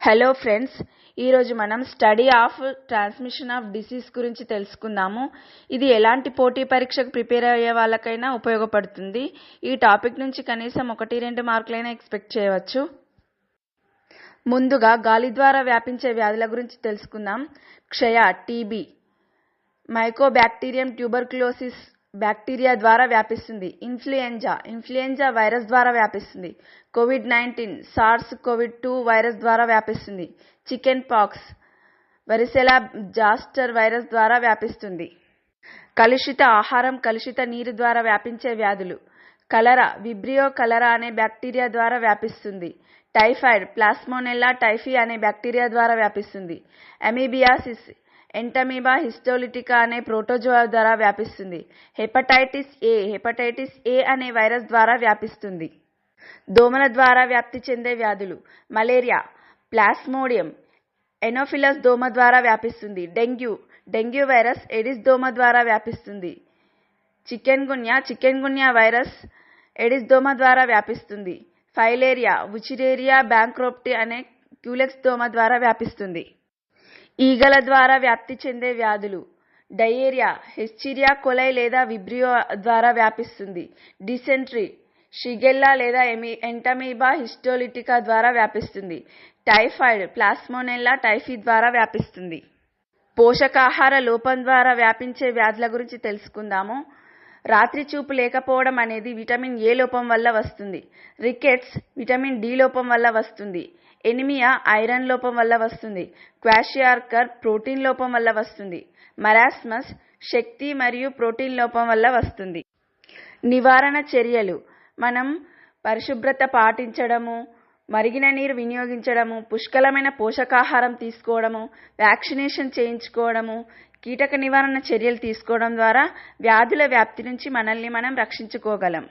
Hello friends, ఈరోజు మనం study of transmission of disease గురించి తెలుసుకుందాము. ఇది ఎలాంటి పోటీ పరీక్షకు ప్రిపేర్ అయ్యే వాళ్ళకైనా ఉపయోగపడుతుంది. ఈ టాపిక్ నుంచి కనీసం 1-2 మార్కులైనా ఎక్స్పెక్ట్ చేయవచ్చు. ముందుగా గాలి ద్వారా వ్యాపించే వ్యాధుల గురించి తెలుసుకుందాం. క్షయ, టీబీ, మైకోబాక్టీరియం ట్యూబర్క్యులోసిస్ బ్యాక్టీరియా ద్వారా వ్యాపిస్తుంది. ఇన్ఫ్లుయెంజా వైరస్ ద్వారా వ్యాపిస్తుంది. కోవిడ్-19 SARS-CoV-2 వైరస్ ద్వారా వ్యాపిస్తుంది. చికెన్ పాక్స్ వరిసెలా జాస్టర్ వైరస్ ద్వారా వ్యాపిస్తుంది. కలుషిత ఆహారం, కలుషిత నీరు ద్వారా వ్యాపించే వ్యాధులు. కలరా, విబ్రియో కలరా అనే బ్యాక్టీరియా ద్వారా వ్యాపిస్తుంది. టైఫాయిడ్, ప్లాస్మోనెల్లా టైఫీ అనే బ్యాక్టీరియా ద్వారా వ్యాపిస్తుంది. అమీబియాసిస్, ఎంటమీబా హిస్టోలిటికా అనే ప్రోటోజోవా ద్వారా వ్యాపిస్తుంది. హెపటైటిస్ ఏ అనే వైరస్ ద్వారా వ్యాపిస్తుంది. దోమల ద్వారా వ్యాప్తి చెందే వ్యాధులు. మలేరియా, ప్లాస్మోడియం ఎనోఫిలస్ దోమ ద్వారా వ్యాపిస్తుంది. డెంగ్యూ వైరస్ ఎడిస్ దోమ ద్వారా వ్యాపిస్తుంది. చికెన్గున్యా వైరస్ ఎడిస్ దోమ ద్వారా వ్యాపిస్తుంది. ఫైలేరియా, వుచిరేరియా బ్యాంక్రోప్టి అనే క్యూలెక్స్ దోమ ద్వారా వ్యాపిస్తుంది. ఈగల ద్వారా వ్యాప్తి చెందే వ్యాధులు. డయేరియా, హెస్టీరియా కొలై లేదా విబ్రియో ద్వారా వ్యాపిస్తుంది. డిసెంట్రీ, షిగెల్లా లేదా ఎంటమీబా హిస్టోలిటికా ద్వారా వ్యాపిస్తుంది. టైఫాయిడ్, ప్లాస్మోనెల్లా టైఫీ ద్వారా వ్యాపిస్తుంది. పోషకాహార లోపం ద్వారా వ్యాపించే వ్యాధుల గురించి తెలుసుకుందాము. రాత్రి చూపు లేకపోవడం అనేది విటమిన్ ఏ లోపం వల్ల వస్తుంది. రికెట్స్ విటమిన్ డి లోపం వల్ల వస్తుంది. ఎనిమియా ఐరన్ లోపం వల్ల వస్తుంది. క్వాషియార్కర్ ప్రోటీన్ లోపం వల్ల వస్తుంది. మరాస్మస్ శక్తి మరియు ప్రోటీన్ లోపం వల్ల వస్తుంది. నివారణ చర్యలు: మనం పరిశుభ్రత పాటించడము, మరిగిన నీరు వినియోగించడము, పుష్కలమైన పోషకాహారం తీసుకోవడము, వ్యాక్సినేషన్ చేయించుకోవడము, కీటక నివారణ చర్యలు తీసుకోవడం ద్వారా వ్యాధుల వ్యాప్తి నుంచి మనల్ని మనం రక్షించుకోగలం.